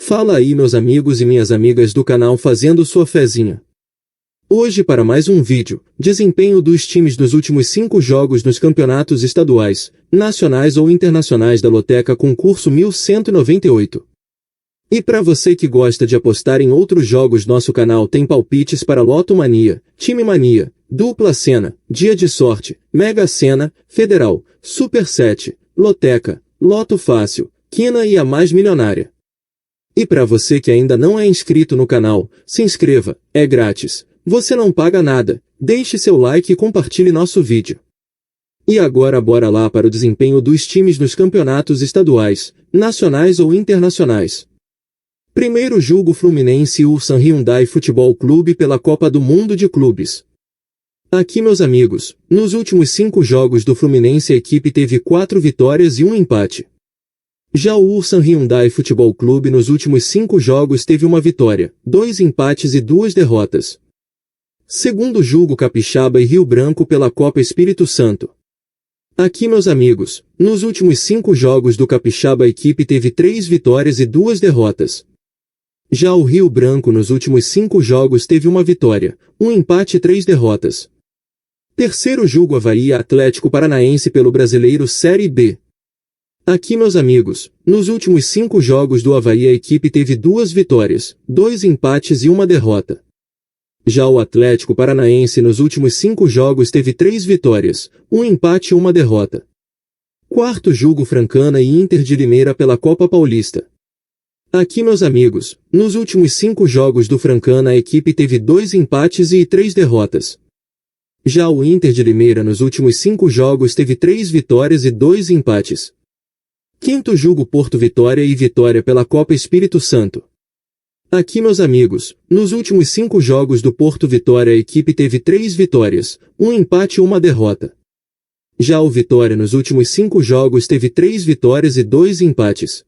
Fala aí meus amigos e minhas amigas do canal fazendo sua fezinha. Hoje para mais um vídeo, desempenho dos times dos últimos 5 jogos nos campeonatos estaduais, nacionais ou internacionais da Loteca Concurso 1198. E para você que gosta de apostar em outros jogos, nosso canal tem palpites para Loto Mania, Time Mania, Dupla Sena, Dia de Sorte, Mega Sena, Federal, Super 7, Loteca, Loto Fácil, Quina e a Mais Milionária. E para você que ainda não é inscrito no canal, se inscreva, é grátis, você não paga nada, deixe seu like e compartilhe nosso vídeo. E agora bora lá para o desempenho dos times nos campeonatos estaduais, nacionais ou internacionais. Primeiro jogo Fluminense e Ulsan Hyundai Futebol Clube pela Copa do Mundo de Clubes. Aqui meus amigos, nos últimos 5 jogos do Fluminense a equipe teve 4 vitórias e 1 empate. Já o Ulsan Hyundai Futebol Clube nos últimos 5 jogos teve 1 vitória, 2 empates e 2 derrotas. Segundo jogo Capixaba e Rio Branco pela Copa Espírito Santo. Aqui meus amigos, nos últimos 5 jogos do Capixaba a equipe teve 3 vitórias e 2 derrotas. Já o Rio Branco nos últimos 5 jogos teve 1 vitória, 1 empate e 3 derrotas. Terceiro jogo Avaí Atlético Paranaense pelo Brasileiro Série B. Aqui meus amigos, nos últimos 5 jogos do Avaí a equipe teve 2 vitórias, 2 empates e 1 derrota. Já o Atlético Paranaense nos últimos 5 jogos teve 3 vitórias, 1 empate e 1 derrota. Quarto jogo Francana e Inter de Limeira pela Copa Paulista. Aqui meus amigos, nos últimos 5 jogos do Francana a equipe teve 2 empates e 3 derrotas. Já o Inter de Limeira nos últimos 5 jogos teve 3 vitórias e 2 empates. Quinto jogo Porto Vitória e Vitória pela Copa Espírito Santo. Aqui meus amigos, nos últimos 5 jogos do Porto Vitória a equipe teve 3 vitórias, 1 empate e 1 derrota. Já o Vitória nos últimos 5 jogos teve 3 vitórias e 2 empates.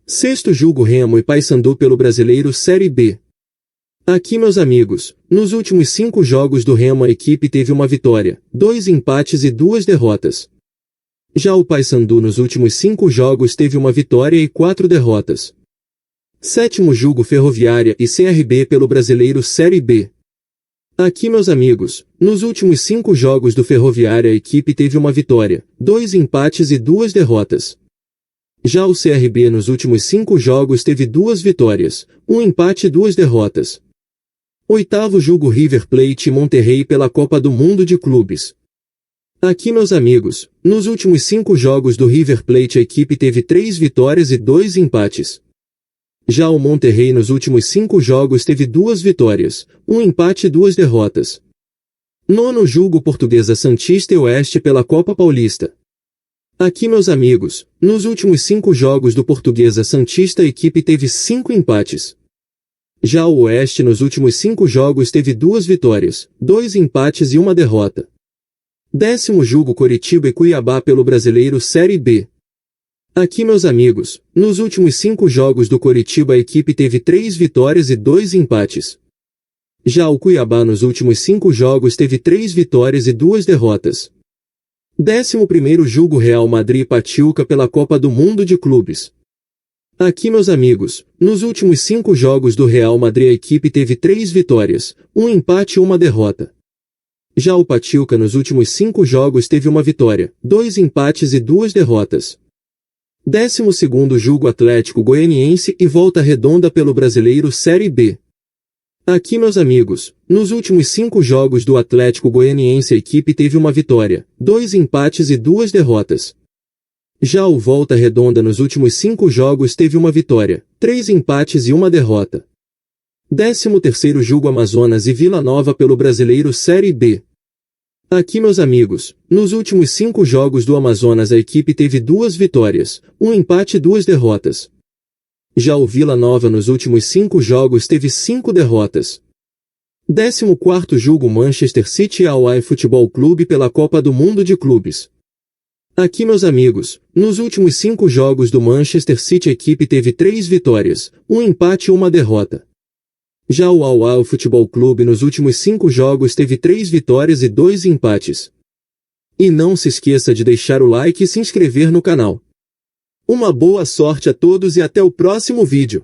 Sexto jogo Remo e Paysandu pelo Brasileiro Série B. Aqui meus amigos, nos últimos 5 jogos do Remo a equipe teve 1 vitória, 2 empates e 2 derrotas. Já o Paysandu nos últimos 5 jogos teve 1 vitória e 4 derrotas. Sétimo jogo Ferroviária e CRB pelo Brasileiro Série B. Aqui meus amigos, nos últimos 5 jogos do Ferroviária a equipe teve 1 vitória, 2 empates e 2 derrotas. Já o CRB nos últimos 5 jogos teve 2 vitórias, 1 empate e 2 derrotas. Oitavo jogo River Plate e Monterrey pela Copa do Mundo de Clubes. Aqui meus amigos, nos últimos 5 jogos do River Plate a equipe teve 3 vitórias e 2 empates. Já o Monterrey nos últimos 5 jogos teve 2 vitórias, 1 empate e 2 derrotas. Nono jogo Portuguesa Santista e Oeste pela Copa Paulista. Aqui meus amigos, nos últimos 5 jogos do Portuguesa Santista a equipe teve 5 empates. Já o Oeste nos últimos 5 jogos teve 2 vitórias, 2 empates e 1 derrota. Décimo jogo Coritiba e Cuiabá pelo Brasileiro Série B. Aqui meus amigos, nos últimos 5 jogos do Coritiba a equipe teve 3 vitórias e 2 empates. Já o Cuiabá nos últimos 5 jogos teve 3 vitórias e 2 derrotas. 11º jogo Real Madrid e Pachuca pela Copa do Mundo de Clubes. Aqui meus amigos, nos últimos 5 jogos do Real Madrid a equipe teve 3 vitórias, 1 empate e 1 derrota. Já o Pachuca nos últimos 5 jogos teve 1 vitória, 2 empates e 2 derrotas. 12º jogo Atlético Goianiense e Volta Redonda pelo Brasileiro Série B. Aqui meus amigos, nos últimos 5 jogos do Atlético Goianiense a equipe teve 1 vitória, 2 empates e 2 derrotas. Já o Volta Redonda nos últimos 5 jogos teve 1 vitória, 3 empates e 1 derrota. 13º jogo Amazonas e Vila Nova pelo Brasileiro Série B. Aqui meus amigos, nos últimos 5 jogos do Amazonas a equipe teve 2 vitórias, 1 empate e 2 derrotas. Já o Vila Nova nos últimos 5 jogos teve 5 derrotas. 14º jogo Manchester City e Al-Ahly Futebol Clube pela Copa do Mundo de Clubes. Aqui meus amigos, nos últimos 5 jogos do Manchester City a equipe teve 3 vitórias, 1 empate e 1 derrota. Já o Al-Ahly Futebol Clube nos últimos 5 jogos teve 3 vitórias e 2 empates. E não se esqueça de deixar o like e se inscrever no canal. Uma boa sorte a todos e até o próximo vídeo.